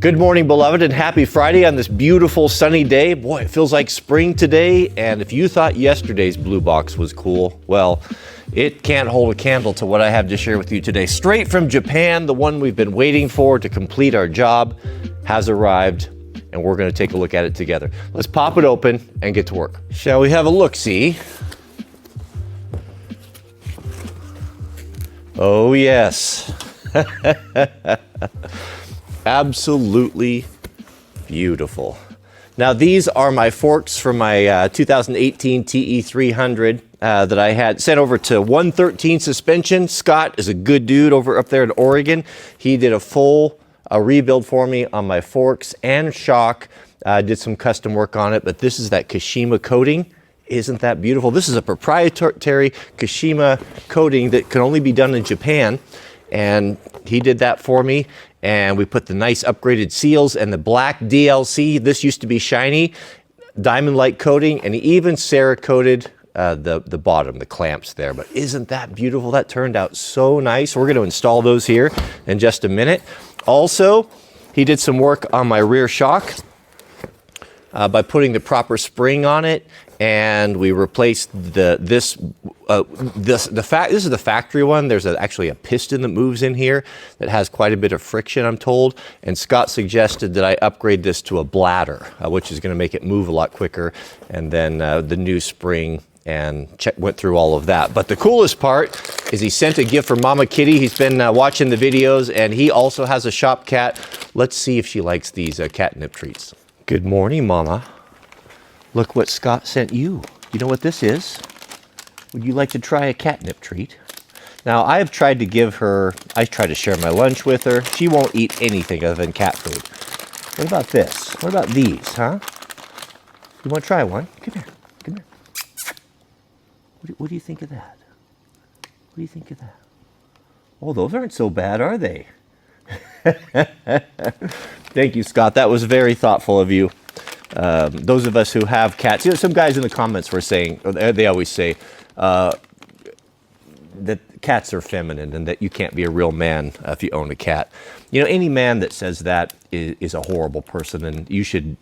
Good morning, beloved, and happy Friday on this beautiful sunny day. Boy, it feels like spring today, and if you thought yesterday's blue box was cool, well, it can't hold a candle to what I have to share with you today. Straight from Japan, the one we've been waiting for to complete our job has arrived, and we're going to take a look at it together. Let's pop it open and get to work. Shall we have a look-see? Oh, yes. Absolutely beautiful. Now, these are my forks from my 2018 TE300 that I had sent over to 113 Suspension. Scott is a good dude over up there in Oregon. He did a full rebuild for me on my forks and shock. Did some custom work on it, but this is that Kashima coating. Isn't that beautiful? This is a proprietary Kashima coating that can only be done in Japan, and he did that for me. And we put the nice upgraded seals and the black DLC. This used to be shiny, diamond-like coating, and he even Cerakoted the bottom, the clamps there. But isn't that beautiful? That turned out so nice. We're going to install those here in just a minute. Also, he did some work on my rear shock by putting the proper spring on it, and we replaced this is the factory one. There's actually a piston that moves in here that has quite a bit of friction, I'm told, and Scott suggested that I upgrade this to a bladder, which is going to make it move a lot quicker, and then the new spring, and went through all of that. But the coolest part is he sent a gift for Mama Kitty. He's been watching the videos, and he also has a shop cat. Let's see if she likes these catnip treats. Good morning, Mama. Look what Scott sent you. You know what this is? Would you like to try a catnip treat? Now, I have tried to give her, I try to share my lunch with her. She won't eat anything other than cat food. What about this? What about these, huh? You want to try one? Come here. Come here. What do you think of that? What do you think of that? Oh, those aren't so bad, are they? Thank you, Scott. That was very thoughtful of you. Those of us who have cats, you know, some guys in the comments were saying, they always say that cats are feminine and that you can't be a real man if you own a cat. You know, any man that says that is a horrible person, and you should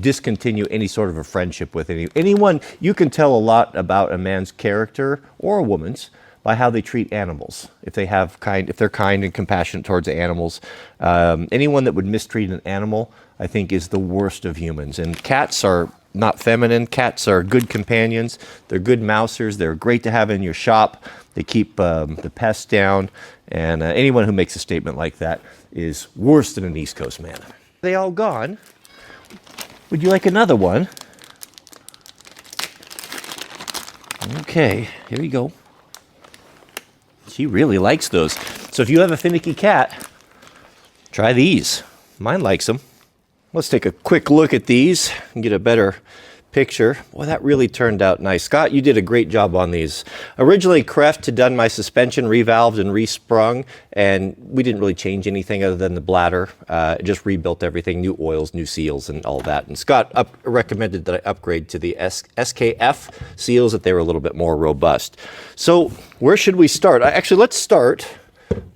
discontinue any sort of a friendship with anyone. You can tell a lot about a man's character or a woman's by how they treat animals. If they're kind and compassionate towards animals, anyone that would mistreat an animal, I think, is the worst of humans. And cats are not feminine. Cats are good companions. They're good mousers. They're great to have in your shop. They keep the pests down. And anyone who makes a statement like that is worse than an East Coast man. They all gone? Would you like another one? Okay, here you go. She really likes those. So if you have a finicky cat, try these. Mine likes them. Let's take a quick look at these and get a better picture. Well, that really turned out nice. Scott, you did a great job on these. Originally, Kreft had done my suspension, revalved and resprung, and we didn't really change anything other than the bladder. Just rebuilt everything, new oils, new seals, and all that. And Scott recommended that I upgrade to the SKF seals, that they were a little bit more robust. So where should we start? Actually, let's start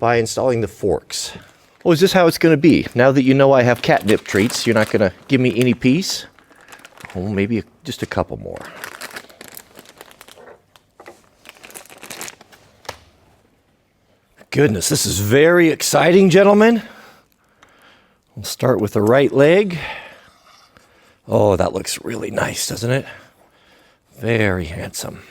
by installing the forks. Oh, is this how it's going to be? Now that you know I have catnip treats, you're not going to give me any peace? Oh, maybe just a couple more. Goodness, this is very exciting, gentlemen. We'll start with the right leg. Oh, that looks really nice, doesn't it? Very handsome.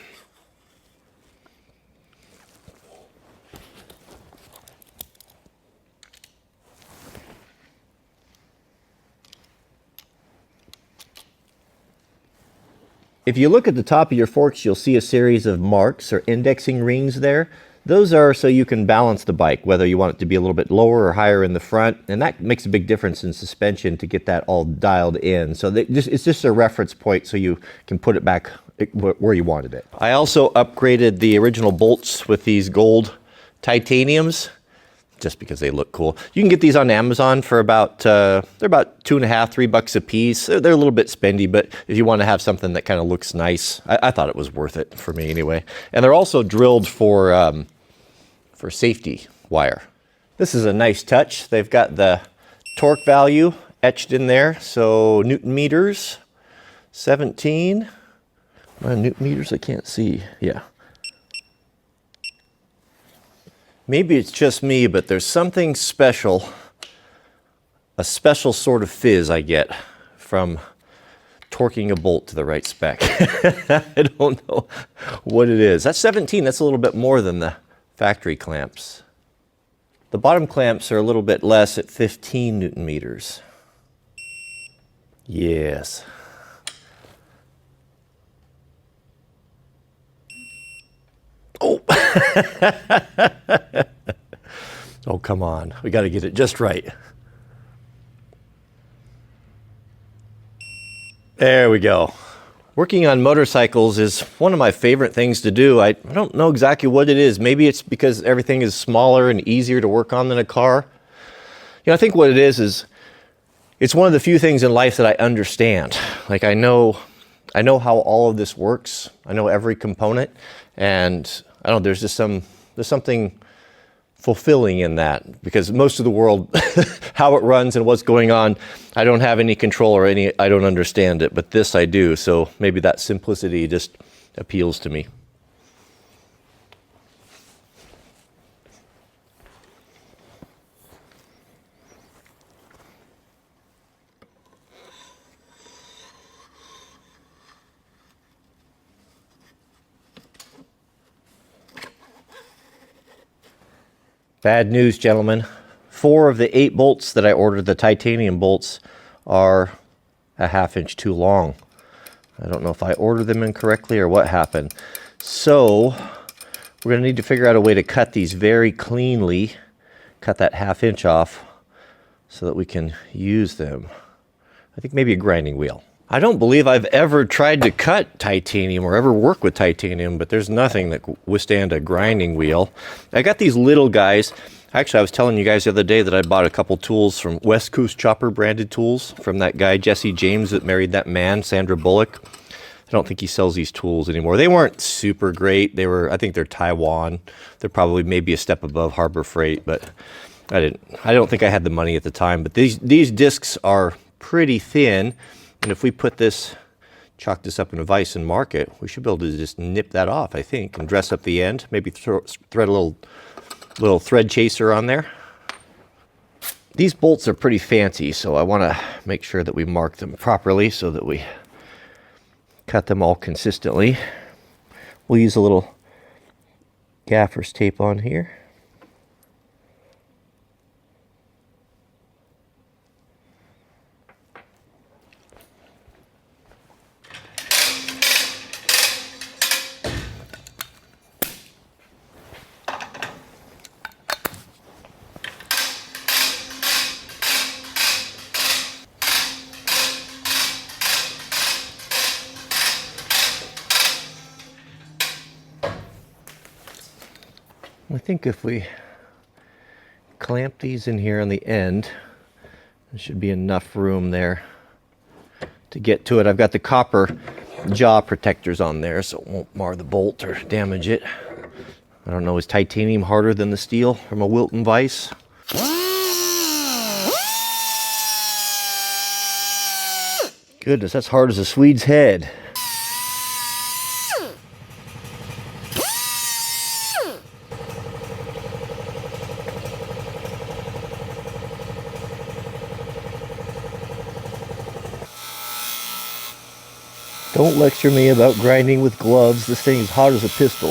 If you look at the top of your forks, you'll see a series of marks or indexing rings there. Those are so you can balance the bike, whether you want it to be a little bit lower or higher in the front, and that makes a big difference in suspension to get that all dialed in. So it's just a reference point so you can put it back where you wanted it. I also upgraded the original bolts with these gold titaniums, just because they look cool. You can get these on Amazon for about, they're about $2.5, $3 a piece. They're a little bit spendy, but if you want to have something that kind of looks nice, I thought it was worth it for me anyway. And they're also drilled for safety wire. This is a nice touch. They've got the torque value etched in there. So Newton meters, 17. Newton meters, I can't see. Yeah. Maybe it's just me, but there's something special, a special sort of fizz I get from torquing a bolt to the right spec. I don't know what it is. That's 17. That's a little bit more than the factory clamps. The bottom clamps are a little bit less at 15 Newton meters. Yes. Oh. Oh, come on. We got to get it just right. There we go. Working on motorcycles is one of my favorite things to do. I don't know exactly what it is. Maybe it's because everything is smaller and easier to work on than a car. You know, I think what it is it's one of the few things in life that I understand. Like I know how all of this works. I know every component, and I don't know, there's something fulfilling in that, because most of the world, how it runs and what's going on, I don't have any control or I don't understand it, but this I do. So maybe that simplicity just appeals to me. Bad news, gentlemen. 4 of the 8 bolts that I ordered, the titanium bolts, are a 1/2 inch too long. I don't know if I ordered them incorrectly or what happened. So we're going to need to figure out a way to cut these very cleanly, cut that 1/2 inch off so that we can use them. I think maybe a grinding wheel. I don't believe I've ever tried to cut titanium or ever work with titanium, but there's nothing that could withstand a grinding wheel. I got these little guys. Actually, I was telling you guys the other day that I bought a couple tools from West Coast Chopper branded tools from that guy, Jesse James, that married that man, Sandra Bullock. I don't think he sells these tools anymore. They weren't super great. I think they're Taiwan. They're probably maybe a step above Harbor Freight, but I don't think I had the money at the time. But these discs are pretty thin. And if we chalk this up in a vise and mark it, we should be able to just nip that off, I think, and dress up the end. Maybe thread a little thread chaser on there. These bolts are pretty fancy, so I want to make sure that we mark them properly so that we cut them all consistently. We'll use a little gaffer's tape on here. I think if we clamp these in here on the end, there should be enough room there to get to it. I've got the copper jaw protectors on there, so it won't mar the bolt or damage it. I don't know, is titanium harder than the steel from a Wilton vise? Goodness, that's hard as a Swede's head. Don't lecture me about grinding with gloves. This thing is hot as a pistol.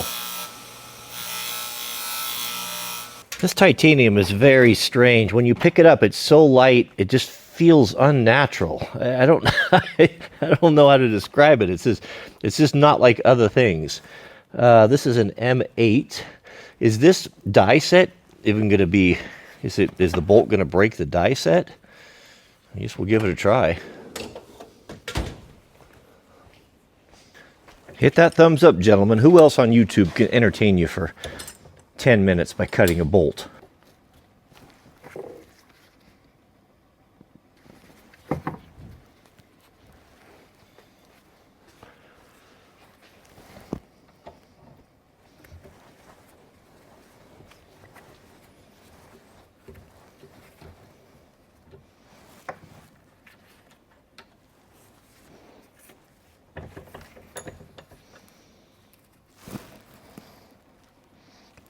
This titanium is very strange. When you pick it up, it's so light, it just feels unnatural. I don't know how to describe it. It's just not like other things. This is an M8. Is this die set even going to be? Is the bolt going to break the die set? I guess we'll give it a try. Hit that thumbs up, gentlemen. Who else on YouTube can entertain you for 10 minutes by cutting a bolt?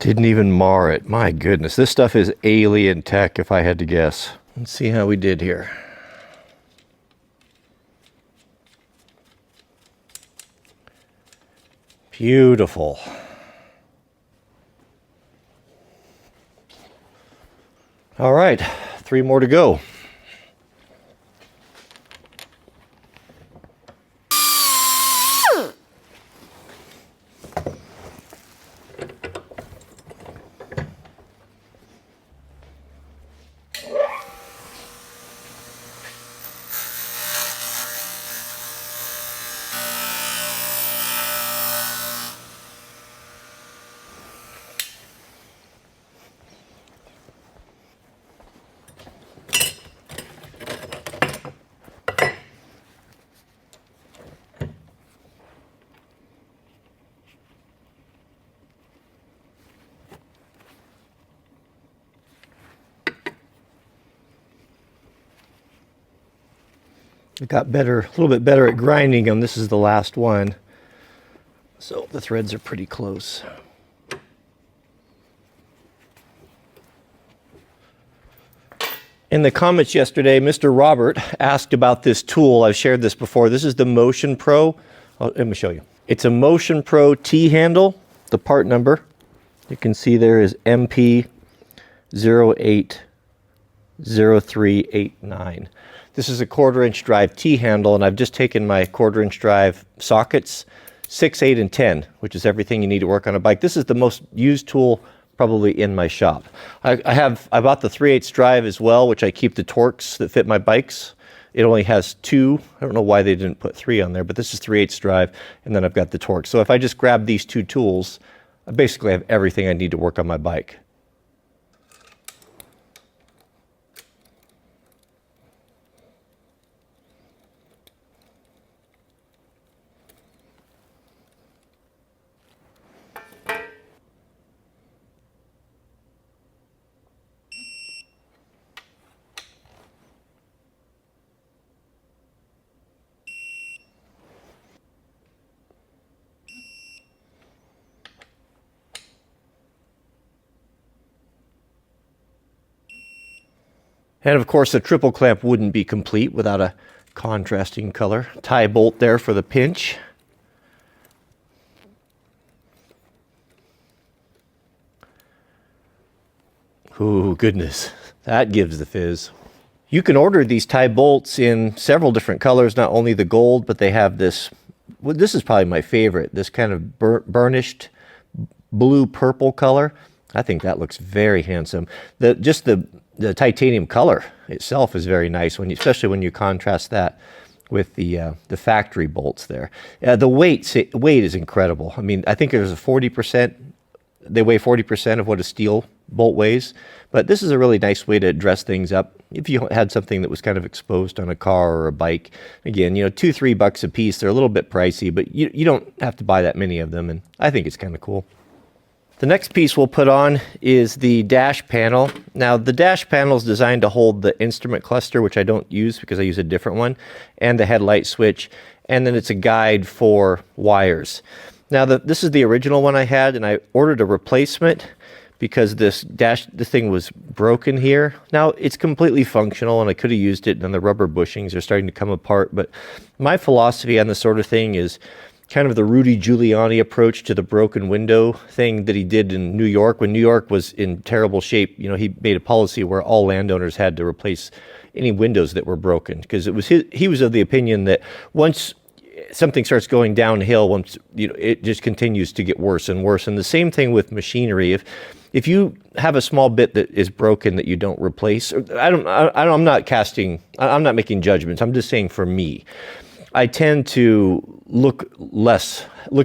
Didn't even mar it. My goodness, this stuff is alien tech if I had to guess. Let's see how we did here. Beautiful. All right, 3 more to go. It got better, a little bit better at grinding them. This is the last one. So the threads are pretty close. In the comments yesterday, Mr. Robert asked about this tool. I've shared this before. This is the Motion Pro. Let me show you. It's a Motion Pro T-handle. The part number, you can see there is MP080389. This is a 1/4-inch drive T-handle, and I've just taken my 1/4-inch drive sockets, 6, 8, and 10, which is everything you need to work on a bike. This is the most used tool probably in my shop. I bought the 3/8 drive as well, which I keep the Torx that fit my bikes. It only has 2. I don't know why they didn't put 3 on there, but this is 3/8 drive, and then I've got the Torx. So if I just grab these 2 tools, I basically have everything I need to work on my bike. And of course, the triple clamp wouldn't be complete without a contrasting color. TieBolt there for the pinch. Ooh, goodness, that gives the fizz. You can order these TieBolts in several different colors, not only the gold, but they have this, well, this is probably my favorite, this kind of burnished blue-purple color. I think that looks very handsome. The titanium color itself is very nice, especially when you contrast that with the factory bolts there. The weight is incredible. I mean, I think there's a 40%. They weigh 40% of what a steel bolt weighs. But this is a really nice way to dress things up. If you had something that was kind of exposed on a car or a bike, again, you know, $2-3 a piece. They're a little bit pricey, but you don't have to buy that many of them, and I think it's kind of cool. The next piece we'll put on is the dash panel. Now, the dash panel is designed to hold the instrument cluster, which I don't use because I use a different one, and the headlight switch, and then it's a guide for wires. Now, this is the original one I had, and I ordered a replacement because this thing was broken here. Now, it's completely functional, and I could have used it, and the rubber bushings are starting to come apart, but my philosophy on this sort of thing is kind of the Rudy Giuliani approach to the broken window thing that he did in New York. When New York was in terrible shape, you know, he made a policy where all landowners had to replace any windows that were broken, because it was he was of the opinion that once something starts going downhill, once, you know, it just continues to get worse and worse. And the same thing with machinery. If you have a small bit that is broken that you don't replace, I'm not making judgments. I'm just saying for me, I tend to look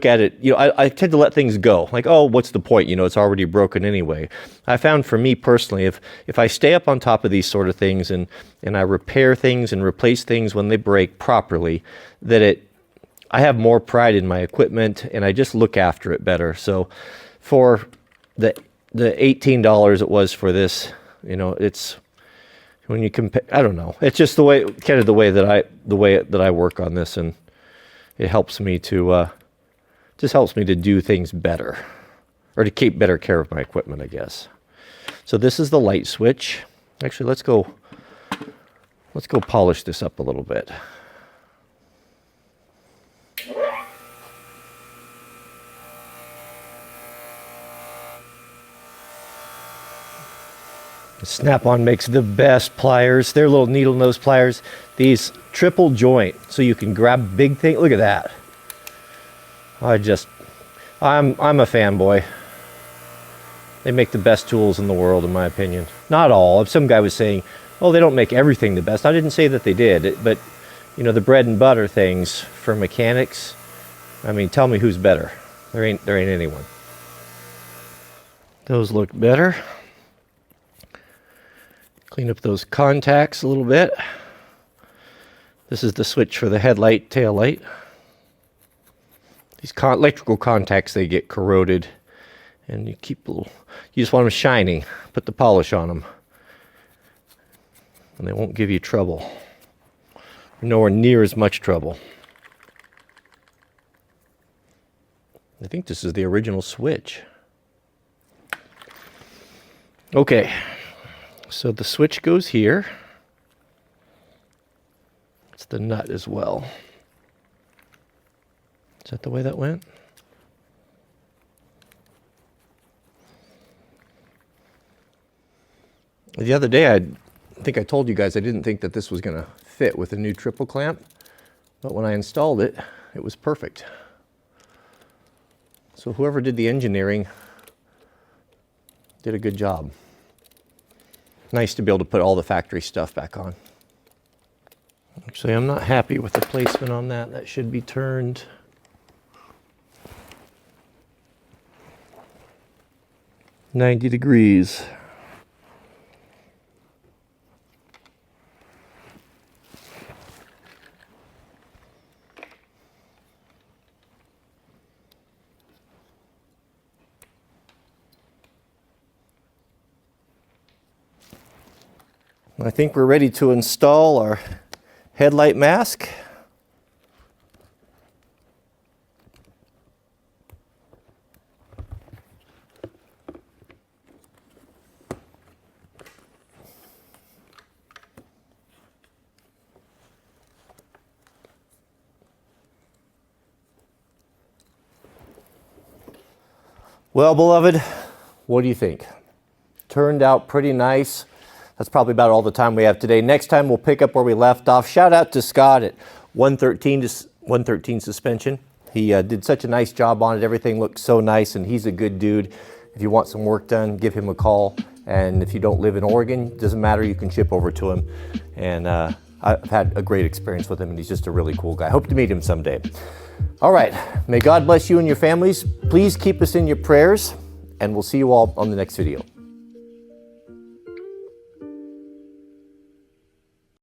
at it, you know, I tend to let things go. Like, oh, what's the point? You know, it's already broken anyway. I found for me personally, if I stay up on top of these sort of things and I repair things and replace things when they break properly, that I have more pride in my equipment and I just look after it better. So for the $18 it was for this, you know, it's, when you compare, I don't know. It's just the way that I work on this, and it helps me to do things better, or to keep better care of my equipment, I guess. So this is the light switch. Actually, let's go polish this up a little bit. SnapOn makes the best pliers. They're little needle nose pliers. These triple joint, so you can grab big things. Look at that. I'm a fanboy. They make the best tools in the world, in my opinion. Not all. Some guy was saying, oh, they don't make everything the best. I didn't say that they did, but you know, the bread and butter things for mechanics, I mean, tell me who's better. There ain't anyone. Those look better. Clean up those contacts a little bit. This is the switch for the headlight, tail light. These electrical contacts, they get corroded, and you just want them shining. Put the polish on them, and they won't give you trouble. Nowhere near as much trouble. I think this is the original switch. Okay. So the switch goes here. It's the nut as well. Is that the way that went? The other day, I think I told you guys I didn't think that this was going to fit with a new triple clamp, but when I installed it, it was perfect. So whoever did the engineering did a good job. Nice to be able to put all the factory stuff back on. Actually, I'm not happy with the placement on that. That should be turned 90 degrees. I think we're ready to install our headlight mask. Well, beloved, what do you think? Turned out pretty nice. That's probably about all the time we have today. Next time we'll pick up where we left off. Shout out to Scott at 113 Suspension. He did such a nice job on it. Everything looked so nice, and he's a good dude. If you want some work done, give him a call. And if you don't live in Oregon, doesn't matter, you can ship over to him. And I've had a great experience with him, and he's just a really cool guy. Hope to meet him someday. All right, may God bless you and your families. Please keep us in your prayers, and we'll see you all on the next video.